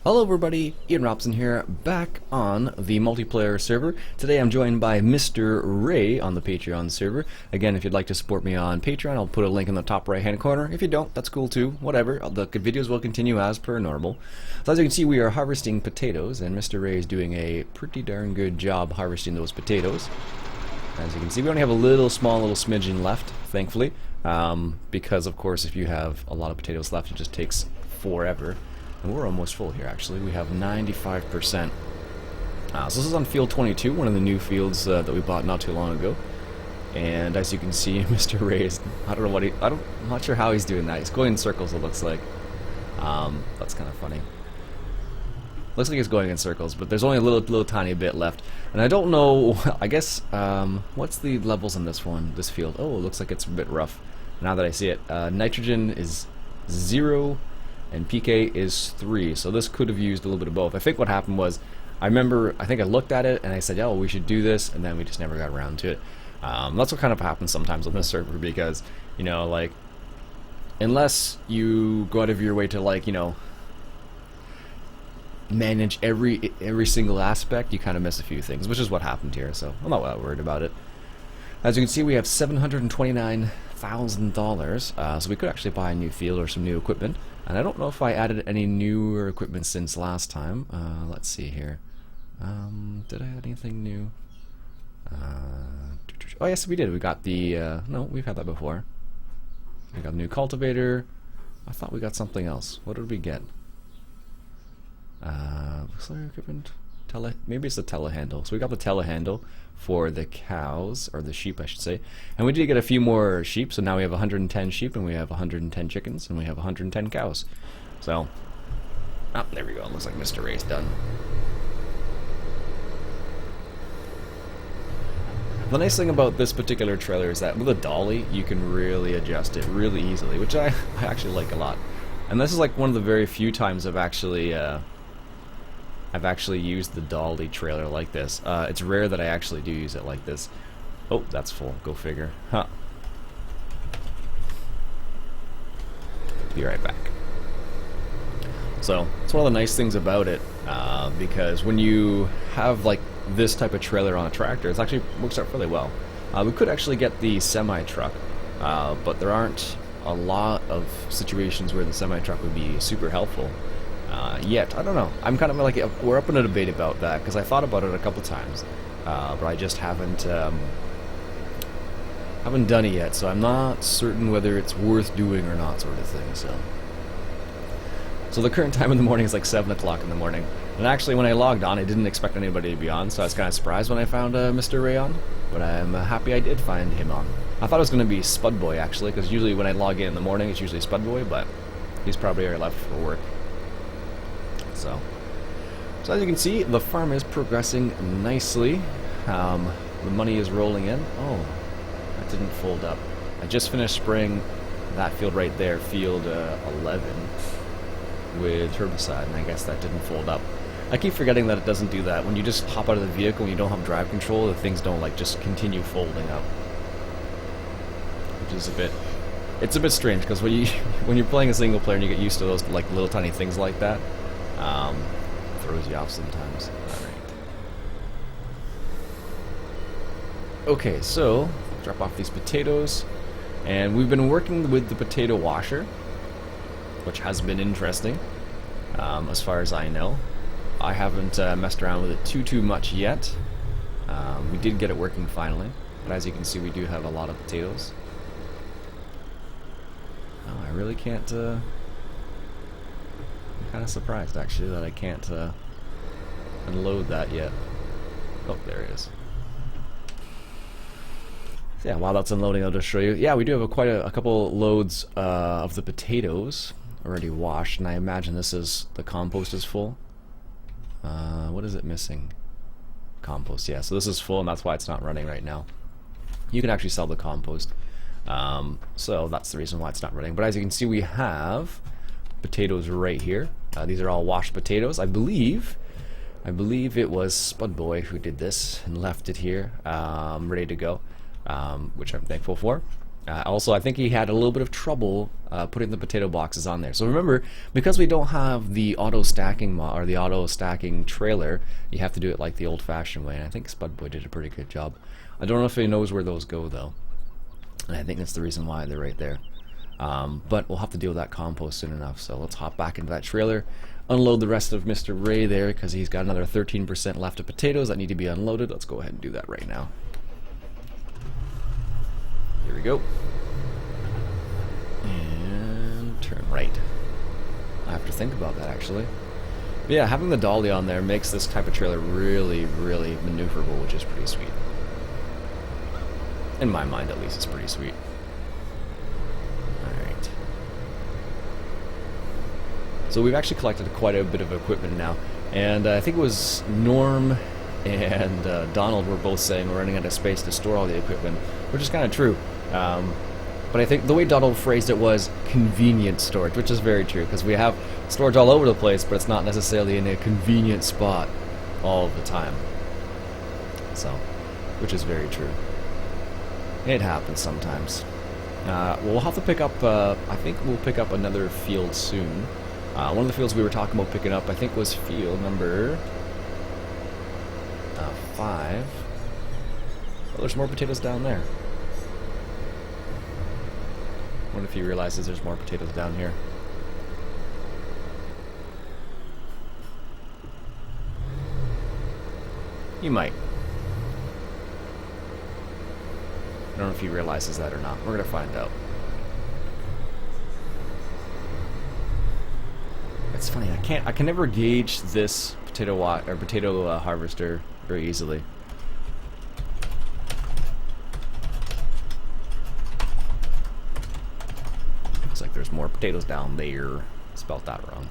Hello everybody, Iain Robson here, back on the multiplayer server. Today I'm joined by Mr. Ray on the Patreon server. Again, if you'd like to support me on Patreon, I'll put a link in the top right hand corner. If you don't, that's cool too, whatever. The videos will continue as per normal. So as you can see, we are harvesting potatoes, and Mr. Ray is doing a pretty darn good job harvesting those potatoes. As you can see, we only have a small little smidgen left, thankfully, because of course if you have a lot of potatoes left, it just takes forever. And we're almost full here, actually. We have 95%. So this is on field 22, one of the new fields that we bought not too long ago. And as you can see, Mr. Ray is, I'm not sure how he's doing that. He's going in circles, it looks like. That's kind of funny. Looks like he's going in circles, but there's only a little tiny bit left. And I don't know, I guess, what's the levels in this field? Oh, it looks like it's a bit rough. Now that I see it, nitrogen is 0. And PK is 3, so this could have used a little bit of both. I think what happened was, I think I looked at it and I said, oh, we should do this, and then we just never got around to it. That's what kind of happens sometimes on this server, because, you know, like, unless you go out of your way to, like, you know, manage every single aspect, you kind of miss a few things, which is what happened here, so I'm not that worried about it. As you can see, we have $729,000, so we could actually buy a new field or some new equipment. And I don't know if I added any newer equipment since last time. Let's see here. Did I add anything new? Oh yes, we did. We got the, no, we've had that before. We got a new cultivator. I thought we got something else. What did we get? Auxiliary equipment? Maybe it's the telehandle. So we got the telehandle for the cows, or the sheep I should say. And we did get a few more sheep, so now we have 110 sheep, and we have 110 chickens, and we have 110 cows. So, oh, there we go. It looks like Mr. Ray's done. The nice thing about this particular trailer is that with a dolly, you can really adjust it really easily, which I actually like a lot. And this is like one of the very few times I've actually used the dolly trailer like this. It's rare that I actually do use it like this. Oh, that's full. Go figure. Huh. Be right back. So, it's one of the nice things about it, because when you have like this type of trailer on a tractor, it actually works out really well. We could actually get the semi-truck, but there aren't a lot of situations where the semi-truck would be super helpful. Yet, I don't know. I'm kind of like, we're up in a debate about that, because I thought about it a couple times, but I just haven't done it yet, so I'm not certain whether it's worth doing or not, sort of thing. So the current time in the morning is like 7 o'clock in the morning, and actually when I logged on, I didn't expect anybody to be on, so I was kind of surprised when I found Mr. Ray on, but I'm happy I did find him on. I thought it was going to be Spudboy, actually, because usually when I log in the morning, it's usually Spudboy, but he's probably already left for work. So as you can see, the farm is progressing nicely. The money is rolling in. Oh, that didn't fold up. I just finished spraying that field right there, field 11, with herbicide, and I guess that didn't fold up. I keep forgetting that it doesn't do that. When you just hop out of the vehicle and you don't have drive control, the things don't like just continue folding up, which is it's a bit strange, because when you're playing a single player and you get used to those like little tiny things like that, throws you off sometimes. Alright. Okay, so drop off these potatoes, and we've been working with the potato washer, which has been interesting, as far as I know. I haven't messed around with it too much yet. We did get it working finally, but as you can see, we do have a lot of potatoes. Oh, I really can't. I'm kind of surprised actually that I can't unload that yet. Oh, there it is. So yeah, while that's unloading, I'll just show you. Yeah, we do have quite a couple loads of the potatoes already washed, and I imagine the compost is full. What is it missing? Compost, yeah, so this is full, and that's why it's not running right now. You can actually sell the compost, so that's the reason why it's not running. But as you can see, we have potatoes right here. These are all washed potatoes. I believe it was Spudboy who did this and left it here, ready to go, which I'm thankful for. Also, I think he had a little bit of trouble putting the potato boxes on there. So remember, because we don't have the auto stacking or the auto stacking trailer, you have to do it like the old-fashioned way. And I think Spudboy did a pretty good job. I don't know if he knows where those go though, and I think that's the reason why they're right there. But we'll have to deal with that compost soon enough. So let's hop back into that trailer, unload the rest of Mr. Ray there because he's got another 13% left of potatoes that need to be unloaded. Let's go ahead and do that right now. Here we go. And turn right. I have to think about that actually. But yeah, having the dolly on there makes this type of trailer really, really maneuverable, which is pretty sweet. In my mind, at least, it's pretty sweet. Alright. So we've actually collected quite a bit of equipment now. And I think it was Norm and Donald were both saying we're running out of space to store all the equipment, which is kind of true. But I think the way Donald phrased it was convenient storage, which is very true, because we have storage all over the place, but it's not necessarily in a convenient spot all of the time. So, which is very true. It happens sometimes. We'll have to pick up, I think we'll pick up another field soon. One of the fields we were talking about picking up, I think, was field number 5. Oh, there's more potatoes down there. I wonder if he realizes there's more potatoes down here. He might. I don't know if he realizes that or not. We're gonna find out. It's funny. I can never gauge this potato harvester very easily. Looks like there's more potatoes down there. Spelled that wrong.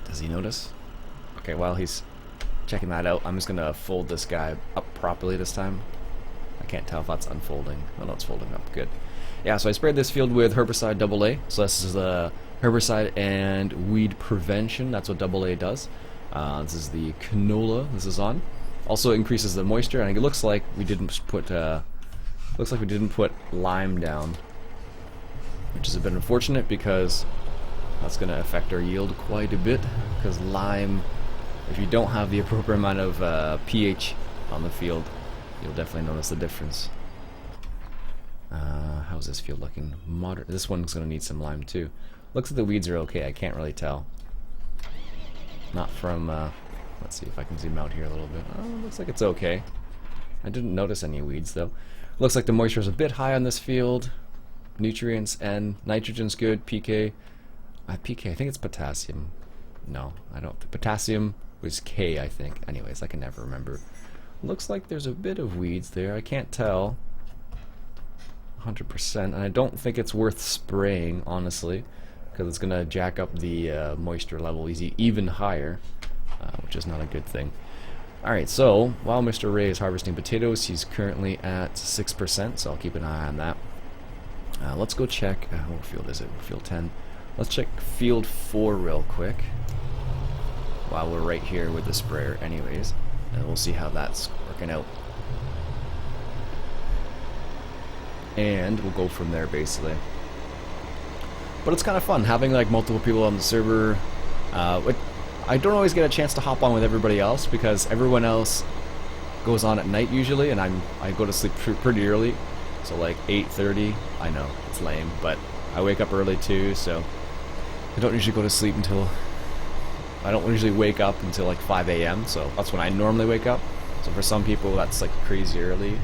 Does he notice? Okay, while he's checking that out, I'm just gonna fold this guy up properly this time. I can't tell if that's unfolding. Oh no, it's folding up. Good. Yeah, so I sprayed this field with herbicide AA. So this is the herbicide and weed prevention. That's what AA does. This is the canola this is on. Also increases the moisture, and it looks like we didn't put lime down, which is a bit unfortunate because that's going to affect our yield quite a bit. Because lime, if you don't have the appropriate amount of pH on the field, you'll definitely notice the difference. How's this field looking? Moderate. This one's going to need some lime too. Looks like the weeds are okay. I can't really tell. Not from. Let's see if I can zoom out here a little bit. Oh, looks like it's okay. I didn't notice any weeds though. Looks like the moisture is a bit high on this field. Nutrients and nitrogen's good. PK. PK. I think it's potassium. No, I don't. Potassium was K, I think. Anyways, I can never remember. Looks like there's a bit of weeds there. I can't tell 100%, and I don't think it's worth spraying, honestly, because it's gonna jack up the moisture level even higher, which is not a good thing. Alright, so while Mr. Ray is harvesting potatoes, he's currently at 6%, so I'll keep an eye on that. Let's go check, what field is it? Field 10. Let's check field 4 real quick, while we're right here with the sprayer anyways, and we'll see how that's working out. And we'll go from there, basically. But it's kind of fun having like multiple people on the server. I don't always get a chance to hop on with everybody else because everyone else goes on at night usually, and I go to sleep pretty early, so like 8:30. I know it's lame, but I wake up early too, so I don't usually go to sleep until I don't usually wake up until like 5 a.m. So that's when I normally wake up. So for some people, that's like crazy early.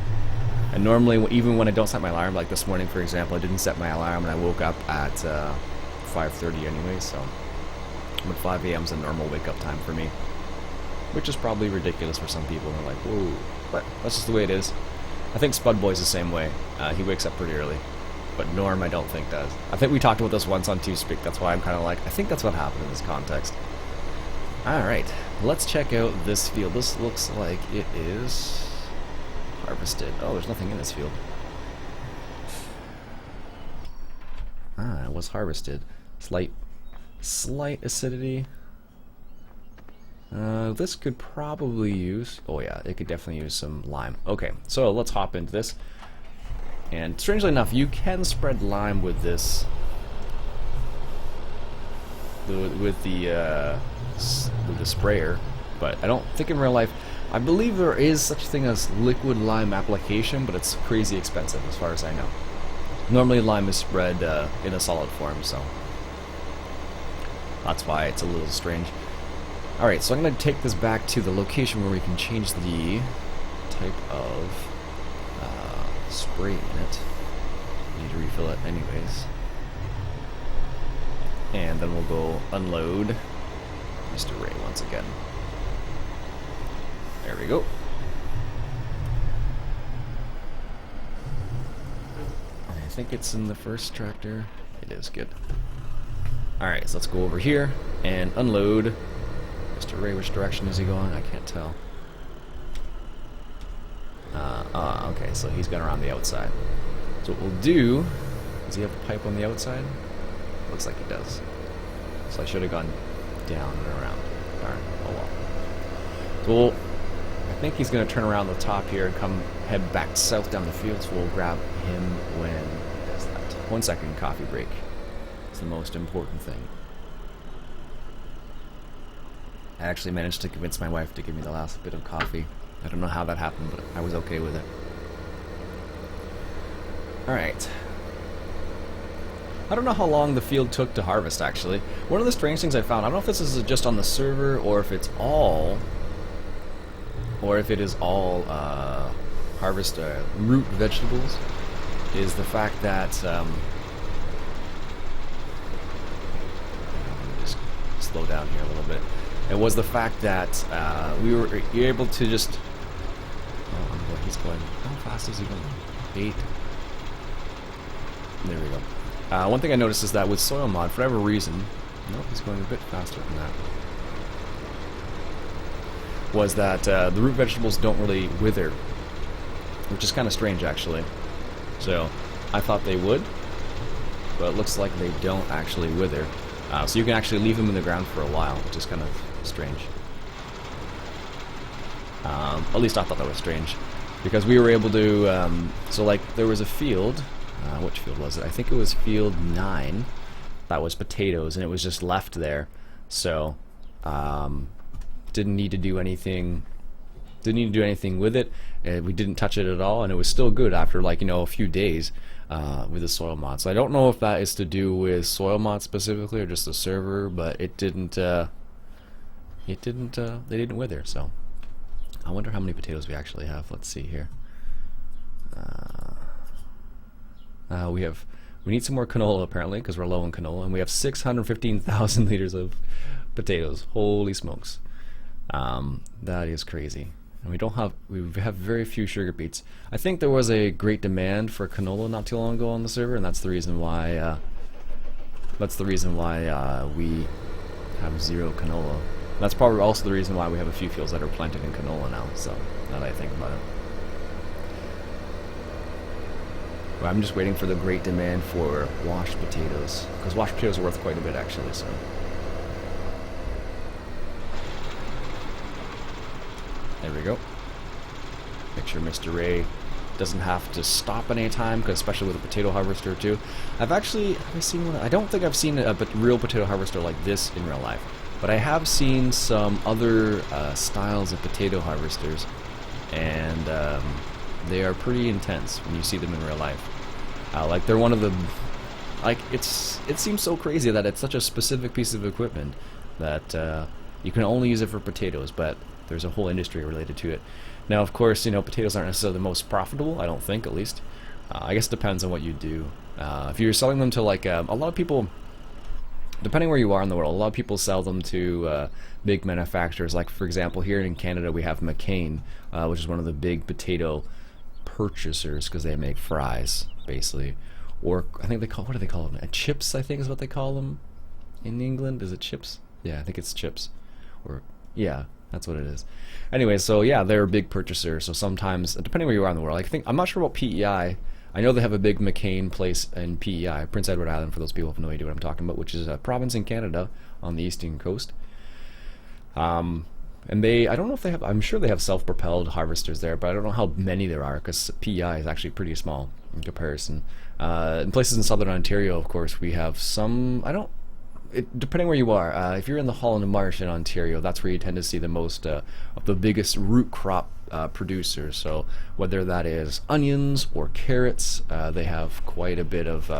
And normally, even when I don't set my alarm, like this morning, for example, I didn't set my alarm and I woke up at 5:30 anyway, so but 5 a.m. is a normal wake-up time for me, which is probably ridiculous for some people. They're like, whoa, but that's just the way it is. I think Spudboy's the same way. He wakes up pretty early, but Norm I don't think does. I think we talked about this once on TeamSpeak, that's why I'm kind of like, I think that's what happened in this context. Alright, let's check out this field. This looks like it is harvested. Oh, there's nothing in this field. It was harvested. Slight acidity. This could probably use... Oh yeah, it could definitely use some lime. Okay, so let's hop into this. And strangely enough, you can spread lime with this... with the sprayer, but I don't think in real life... I believe there is such a thing as liquid lime application, but it's crazy expensive as far as I know. Normally lime is spread in a solid form, so that's why it's a little strange. Alright, so I'm going to take this back to the location where we can change the type of spray in it. Need to refill it anyways. And then we'll go unload Mr. Ray once again. There we go. I think it's in the first tractor. It is, good. Alright, so let's go over here and unload Mr. Ray. Which direction is he going? I can't tell. Okay, so he's going around the outside. So what we'll do... Does he have the pipe on the outside? Looks like he does. So I should have gone down and around. Darn. Oh well. So I think he's going to turn around the top here and head back south down the field, so we'll grab him when he does that. 1 second, coffee break. It's the most important thing. I actually managed to convince my wife to give me the last bit of coffee. I don't know how that happened, but I was okay with it. Alright. I don't know how long the field took to harvest, actually. One of the strange things I found, I don't know if this is just on the server or if it's all... or if it is all harvest root vegetables, is the fact that just slow down here a little bit. It was the fact that you're able to just... Oh, I don't know what he's going. How fast is he going? 8. There we go. One thing I noticed is that with soil mod, for whatever reason, nope, he's going a bit faster than that. Was that the root vegetables don't really wither, which is kind of strange actually. So I thought they would, but it looks like they don't actually wither. So you can actually leave them in the ground for a while, which is kind of strange. At least I thought that was strange, because we were able to, so like there was a field, which field was it? I think it was field 9, that was potatoes, and it was just left there. So didn't need to do anything with it. We didn't touch it at all, and it was still good after, like, you know, a few days with the soil mod. So I don't know if that is to do with soil mod specifically or just the server, but it didn't they didn't wither. So I wonder how many potatoes we actually have. Let's see here. We need some more canola apparently, because we're low on canola, and we have 615,000 liters of potatoes. Holy smokes. That is crazy. And we have very few sugar beets. I think there was a great demand for canola not too long ago on the server, and that's the reason why we have 0 canola. That's probably also the reason why we have a few fields that are planted in canola now, so now that I think about it. But I'm just waiting for the great demand for washed potatoes, because washed potatoes are worth quite a bit actually, so. There we go. Make sure Mr. Ray doesn't have to stop at any time, because especially with a potato harvester too. Have I seen one? I don't think I've seen a real potato harvester like this in real life, but I have seen some other styles of potato harvesters, and they are pretty intense when you see them in real life. Like they're one of the, like it seems so crazy that it's such a specific piece of equipment that you can only use it for potatoes, but there's a whole industry related to it. Now, of course, you know, potatoes aren't necessarily the most profitable, I don't think, at least. I guess it depends on what you do. If you're selling them to, like, a lot of people, depending where you are in the world, a lot of people sell them to big manufacturers. Like, for example, here in Canada, we have McCain, which is one of the big potato purchasers, because they make fries, basically. Or, I think what do they call them? Chips, I think is what they call them in England. Is it chips? Yeah, I think it's chips. Or, yeah. That's what it is. Anyway, so yeah, they're a big purchaser. So sometimes, depending where you are in the world, I'm not sure about PEI. I know they have a big McCain place in PEI, Prince Edward Island, for those people who have no idea what I'm talking about, which is a province in Canada on the eastern coast. And I don't know if they have, I'm sure they have self-propelled harvesters there, but I don't know how many there are, because PEI is actually pretty small in comparison. In places in southern Ontario, of course, we have some, depending where you are, if you're in the Holland Marsh in Ontario, that's where you tend to see the most of the biggest root crop producers. So whether that is onions or carrots, they have quite a bit of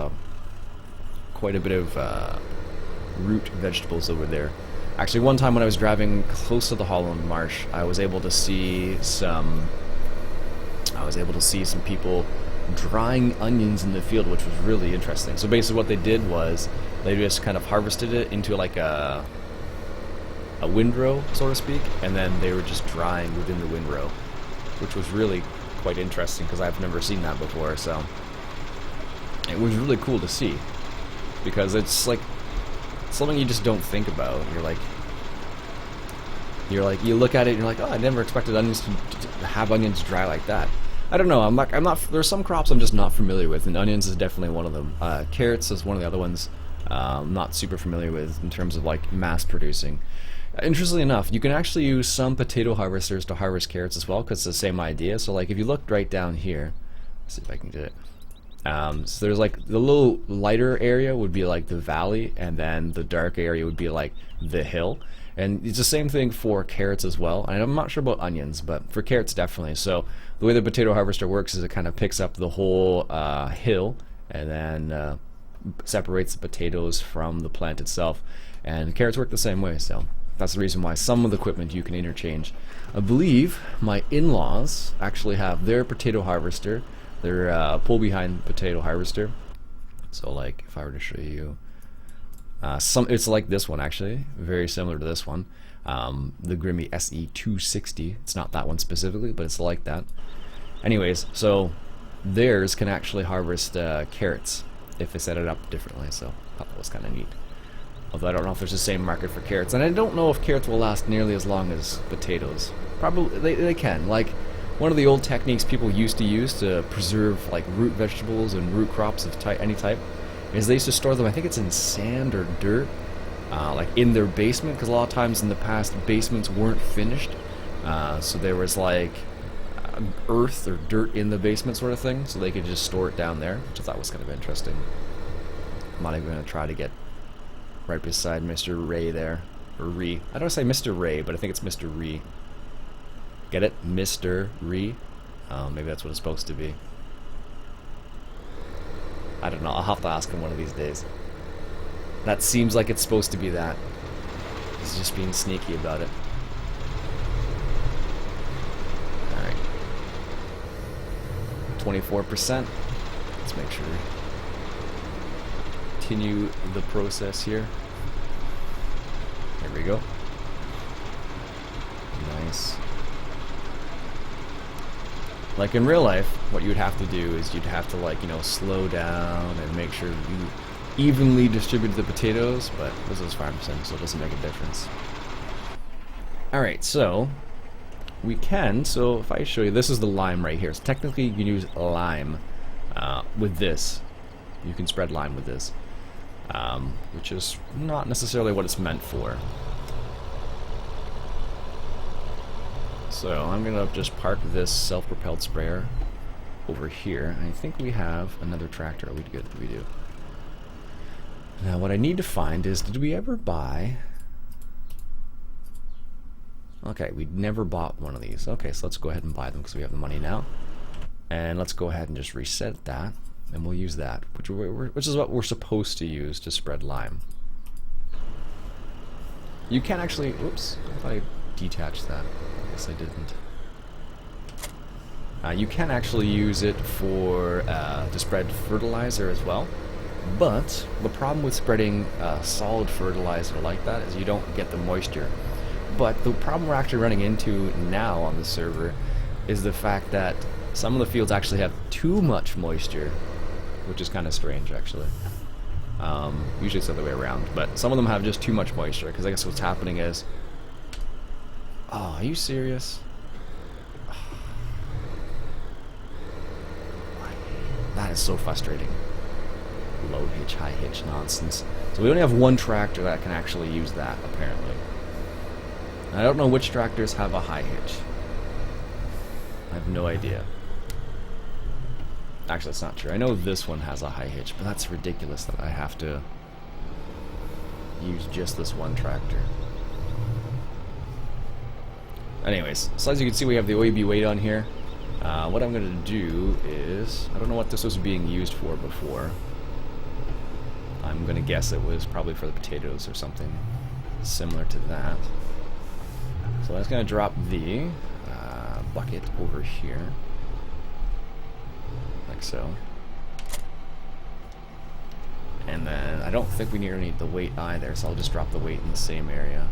root vegetables over there. Actually, one time when I was driving close to the Holland Marsh, I was able to see some people drying onions in the field, which was really interesting. So basically what they did was they just kind of harvested it into like a windrow, so to speak, and then they were just drying within the windrow, which was really quite interesting because I've never seen that before. So it was really cool to see, because it's like something you just don't think about. You look at it and you're like, oh, I never expected onions to have onions dry like that. I don't know, I'm not, there's some crops I'm just not familiar with, and onions is definitely one of them. Carrots is one of the other ones I'm not super familiar with in terms of like mass producing. Interestingly enough, you can actually use some potato harvesters to harvest carrots as well, because it's the same idea. So like if you look right down here, let's see if I can get it. So there's like the little lighter area would be like the valley, and then the dark area would be like the hill. And it's the same thing for carrots as well. And I'm not sure about onions, but for carrots definitely. So the way the potato harvester works is it kind of picks up the whole hill and then separates the potatoes from the plant itself. And carrots work the same way, so that's the reason why some of the equipment you can interchange. I believe my in-laws actually have their potato harvester, their pull-behind potato harvester. So like if I were to show you, it's like this one actually, very similar to this one, the Grimmy SE260. It's not that one specifically, but it's like that. Anyways, so theirs can actually harvest carrots if they set it up differently, so I thought that was kind of neat. Although I don't know if there's the same market for carrots, and I don't know if carrots will last nearly as long as potatoes. Probably they can. Like one of the old techniques people used to use to preserve like root vegetables and root crops of any type is they used to store them, I think it's in sand or dirt, like in their basement, because a lot of times in the past basements weren't finished, so there was like earth or dirt in the basement sort of thing, so they could just store it down there, which I thought was kind of interesting. I'm not even going to try to get right beside Mr. Ray there, or Ree. I don't say Mr. Ray, but I think it's Mr. Ree. Get it? Mr. Ree? Maybe that's what it's supposed to be. I don't know, I'll have to ask him one of these days. That seems like it's supposed to be that. He's just being sneaky about it. Alright. 24%. Let's make sure. Continue the process here. There we go. Nice. Like in real life, what you'd have to do is you'd have to, like, you know, slow down and make sure you evenly distribute the potatoes, but this is farm sim, so it doesn't make a difference. Alright, so we can, so if I show you, this is the lime right here. So technically you can use lime with this. You can spread lime with this, which is not necessarily what it's meant for. So I'm gonna just park this self-propelled sprayer over here. I think we have another tractor. We good? We do. Now what I need to find is, did we ever buy? Okay, we never bought one of these. Okay, so let's go ahead and buy them because we have the money now. And let's go ahead and just reset that, and we'll use that, which is what we're supposed to use to spread lime. You can actually, oops, I thought I detached that. I guess I didn't. You can actually use it for to spread fertilizer as well, but the problem with spreading solid fertilizer like that is you don't get the moisture. But the problem we're actually running into now on the server is the fact that some of the fields actually have too much moisture, which is kind of strange actually. Usually it's the other way around, but some of them have just too much moisture, because I guess what's happening is, oh, are you serious? That is so frustrating. Low hitch, high hitch nonsense. So we only have one tractor that can actually use that, apparently. I don't know which tractors have a high hitch. I have no idea. Actually, that's not true. I know this one has a high hitch, but that's ridiculous that I have to use just this one tractor. Anyways, so as you can see, we have the OEB weight on here. What I'm going to do is, I don't know what this was being used for before. I'm going to guess it was probably for the potatoes or something similar to that. So I'm just going to drop the bucket over here, like so. And then I don't think we need the weight either, so I'll just drop the weight in the same area,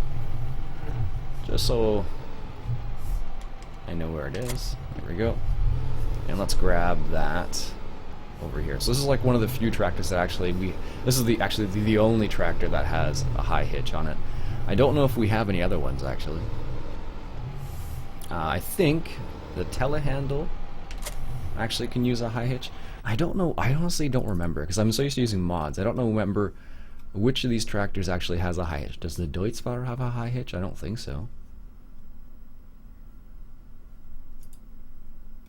just so I know where it is. There we go. And let's grab that over here. So this is like one of the few tractors that actually this is actually the only tractor that has a high hitch on it. I don't know if we have any other ones actually. I think the telehandle actually can use a high hitch. I don't know. I honestly don't remember because I'm so used to using mods. I don't remember which of these tractors actually has a high hitch. Does the Deutzvater have a high hitch? I don't think so.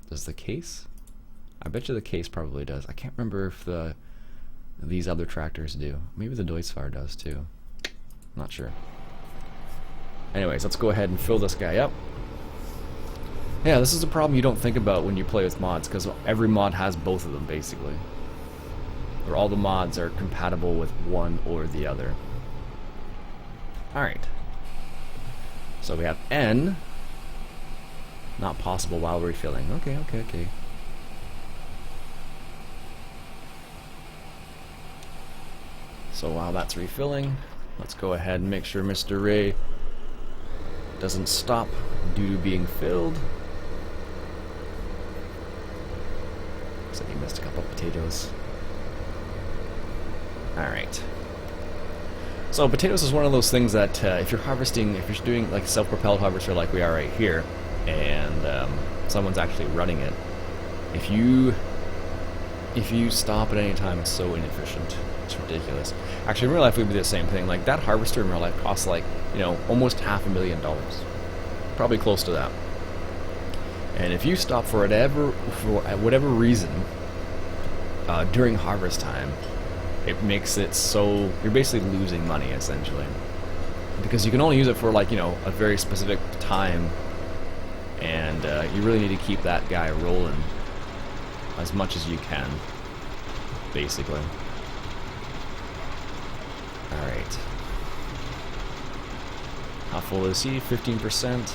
Does the case? I bet you the case probably does. I can't remember if these other tractors do. Maybe the Deutzvater does too. Not sure. Anyways, let's go ahead and fill this guy up. Yeah, this is a problem you don't think about when you play with mods, because every mod has both of them basically. Or all the mods are compatible with one or the other. Alright. So we have N. Not possible while refilling. Okay. So while that's refilling, let's go ahead and make sure Mr. Ray doesn't stop due to being filled. Looks like he missed a couple of potatoes. Alright. So potatoes is one of those things that if you're harvesting, if you're doing like a self-propelled harvester like we are right here, and someone's actually running it, if you stop at any time, it's so inefficient. It's ridiculous. Actually, in real life, we'd be the same thing. Like that harvester in real life costs like, you know, almost $500,000, probably close to that. And if you stop for whatever reason during harvest time, it makes it so you're basically losing money essentially, because you can only use it for like, you know, a very specific time, and you really need to keep that guy rolling as much as you can, basically. Alright. How full is he? 15%,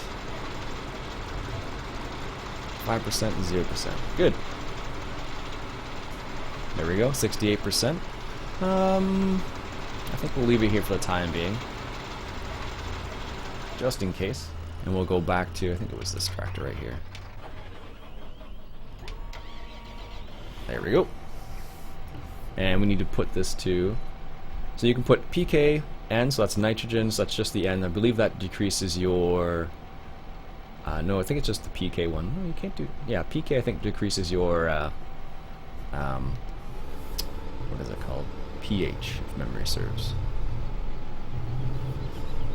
5%, and 0%. Good. There we go, 68%. I think we'll leave it here for the time being, just in case. And we'll go back to, I think it was this tractor right here. There we go. And we need to put this to, so you can put PK N, so that's nitrogen, so that's just the N. I believe that decreases your, no, I think it's just the PK one. No, you can't do, yeah, PK I think decreases your, what is it called? pH, if memory serves.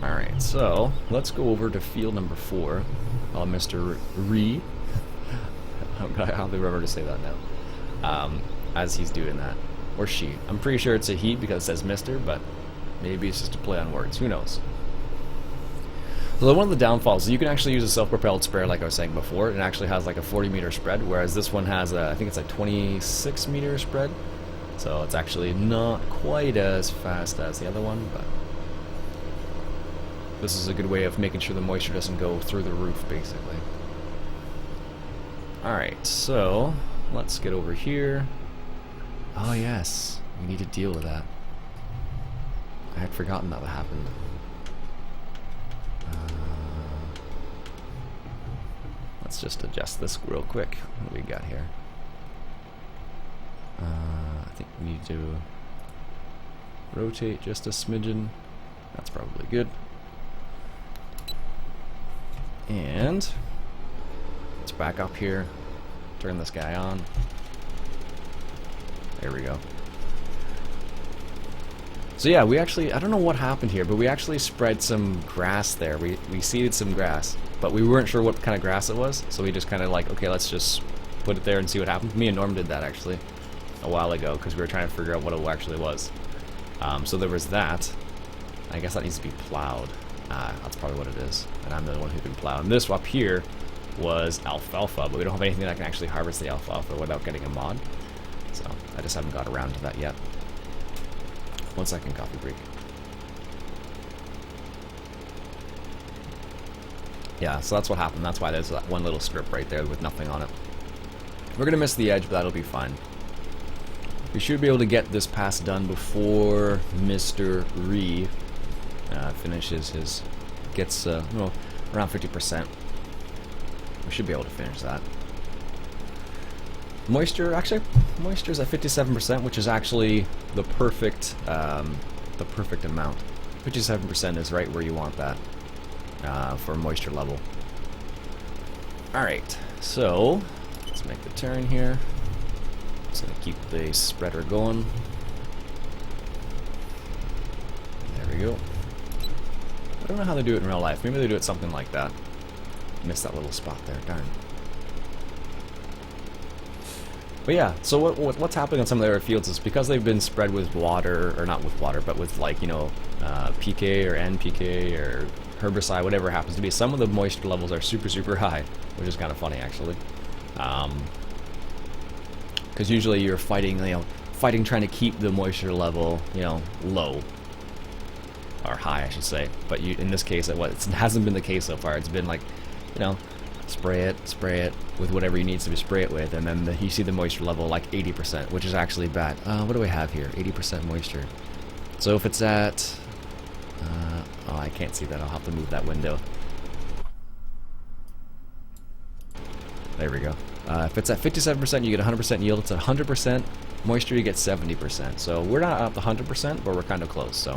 Alright, so let's go over to field number 4 while Mr. Ree, I'll remember to say that now, as he's doing that. Or she. I'm pretty sure it's a he because it says Mr., but maybe it's just a play on words. Who knows? So one of the downfalls is you can actually use a self-propelled sprayer like I was saying before. It actually has like a 40-meter spread, whereas this one has a, I think it's a 26-meter spread. So it's actually not quite as fast as the other one, but this is a good way of making sure the moisture doesn't go through the roof, basically. Alright, so let's get over here. Oh yes, we need to deal with that. I had forgotten that happened. Let's just adjust this real quick. What do we got here? I think we need to rotate just a smidgen. That's probably good. And let's back up here, turn this guy on. There we go. So yeah, we actually, I don't know what happened here, but we actually spread some grass there. We seeded some grass, but we weren't sure what kind of grass it was, so we just kind of like, okay, let's just put it there and see what happens. Me and Norm did that actually a while ago because we were trying to figure out what it actually was. So there was that. I guess that needs to be plowed. That's probably what it is, and I'm the one who can plow. And this up here was alfalfa, but we don't have anything that can actually harvest the alfalfa without getting a mod. So I just haven't got around to that yet. 1 second, coffee break. Yeah, so that's what happened. That's why there's that one little strip right there with nothing on it. We're gonna miss the edge, but that'll be fine. We should be able to get this pass done before Mr. Ree finishes his, gets well, around 50%. We should be able to finish that. Moisture, actually, moisture's at 57%, which is actually the perfect amount. 57% is right where you want that for moisture level. Alright, so let's make the turn here. Just gonna keep the spreader going. There we go. I don't know how they do it in real life. Maybe they do it something like that. Missed that little spot there, darn. But yeah, so what's happening on some of the other fields is because they've been spread with water, or not with water, but with like, you know, PK or NPK or herbicide, whatever it happens to be, some of the moisture levels are super, super high, which is kind of funny actually. Because usually you're fighting, you know, trying to keep the moisture level, you know, low. Or high, I should say. But in this case, it hasn't been the case so far. It's been like, you know, spray it with whatever you need to spray it with, and then you see the moisture level like 80%, which is actually bad. What do we have here? 80% moisture. So if it's at, oh, I can't see that. I'll have to move that window. There we go. If it's at 57%, you get 100% yield. It's at 100% moisture, you get 70%. So we're not at the 100%, but we're kind of close. So,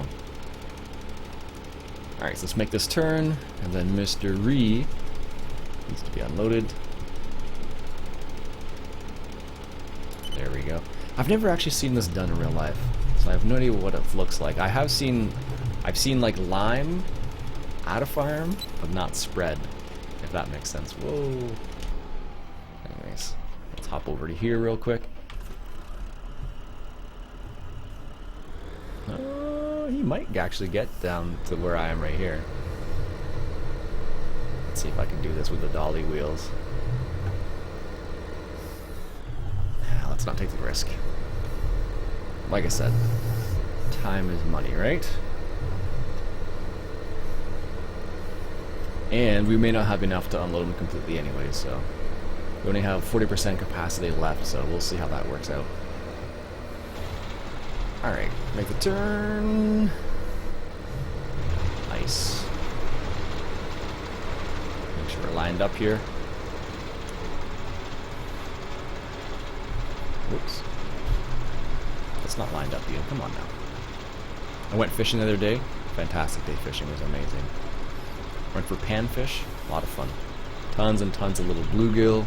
all right, so let's make this turn, and then Mr. Ree needs to be unloaded. There we go. I've never actually seen this done in real life, so I have no idea what it looks like. I've seen like lime out of farm, but not spread, if that makes sense. Whoa. Anyways, let's hop over to here real quick. He might actually get down to where I am right here. Let's see if I can do this with the dolly wheels. Let's not take the risk. Like I said, time is money, right? And we may not have enough to unload them completely anyway, so we only have 40% capacity left, so we'll see how that works out. Alright, make the turn. Nice. Make sure we're lined up here. Whoops. That's not lined up yet. Come on now. I went fishing the other day. Fantastic day fishing. It was amazing. Went for panfish. A lot of fun. Tons and tons of little bluegill.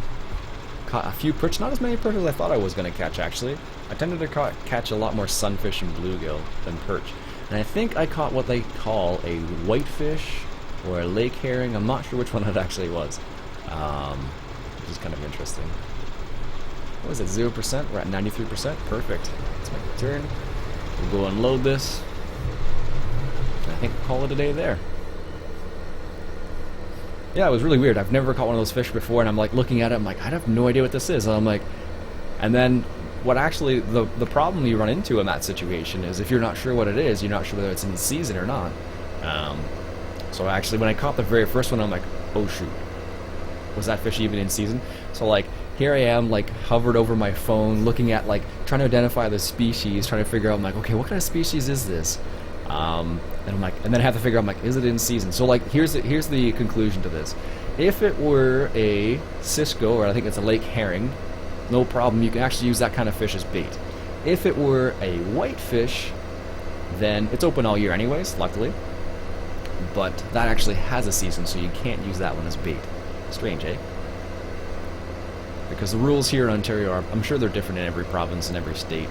Caught a few perch. Not as many perch as I thought I was going to catch, actually. I tended to catch a lot more sunfish and bluegill than perch. And I think I caught what they call a whitefish or a lake herring. I'm not sure which one it actually was. Which is kind of interesting. What was it, 0%? We're at 93%. Perfect. Let's make a turn. We'll go unload this. And I think we'll call it a day there. Yeah, it was really weird. I've never caught one of those fish before, and I'm like looking at it, I'm like, I have no idea what this is. And I'm like, and then what actually, the problem you run into in that situation is if you're not sure what it is, you're not sure whether it's in season or not. So actually, when I caught the very first one, I'm like, oh shoot, was that fish even in season? So like, here I am, like, hovered over my phone, looking at, like, trying to identify the species, trying to figure out, I'm like, okay, what kind of species is this? And I'm like, and then I have to figure out, I'm like, is it in season? So, like, here's the conclusion to this. If it were a Cisco, or I think it's a lake herring, no problem, you can actually use that kind of fish as bait. If it were a whitefish, then it's open all year anyways, luckily. But that actually has a season, so you can't use that one as bait. Strange, eh? Because the rules here in Ontario are, I'm sure they're different in every province and every state.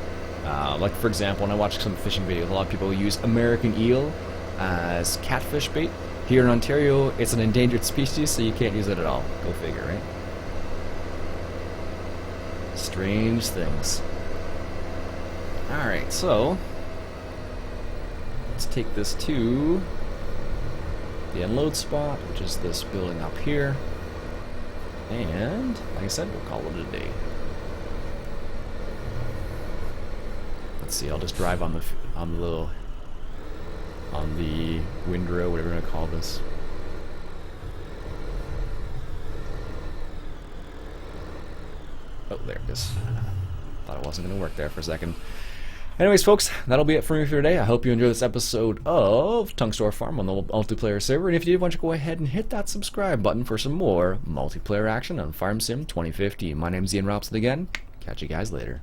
Like for example, when I watch some fishing videos, a lot of people use American eel as catfish bait. Here in Ontario, it's an endangered species, so you can't use it at all. Go figure, right? Strange things. Alright, so let's take this to the unload spot, which is this building up here. And, like I said, we'll call it a day. Let's see, I'll just drive on the windrow, whatever we're gonna call this. Oh, there it is. Thought it wasn't gonna work there for a second. Anyways, folks, that'll be it for me for today. I hope you enjoyed this episode of Tunxdorf Farm on the multiplayer server. And if you did, why don't you go ahead and hit that subscribe button for some more multiplayer action on Farm Sim 2015. My name's Iain Robson again. Catch you guys later.